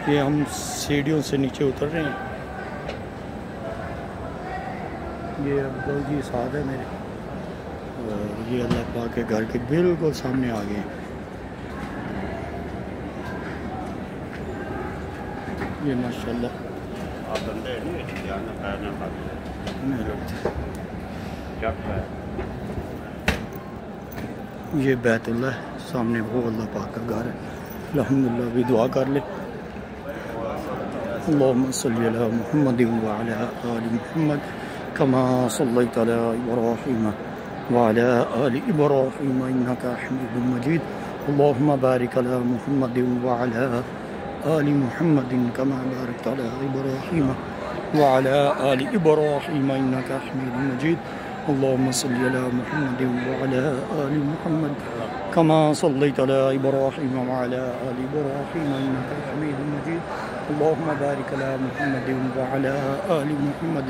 یہ ہم سیڑھیوں سے نیچے اتر رہے ہیں. یہ افضل جی ساتھ ہے میرے، اور یہ اللہ پاک کے گھر کے بالکل سامنے آ گئے ہیں. یہ ماشاءاللہ یہ بیت اللہ ہے سامنے، وہ اللہ پاک کا گھر ہے. الحمدللہ بھی دعا کر لے. اللہم صلی علی محمد وعلی آل محمد کما صلیت علی ابراہیم وعلی آل ابراہیم انکا حمید مجید. اللہم بارک علی محمد وعلی آل محمد کما بارکت علی ابراہیم وعلی آل ابراہیم انکا حمید مجید. اللہم صلی علی محمد وعلی آل محمد کما صلیت علی ابراہیم وعلی آل ابراہیم انکا حمید مجید. اللہم بارک علی محمد وعلی آل محمد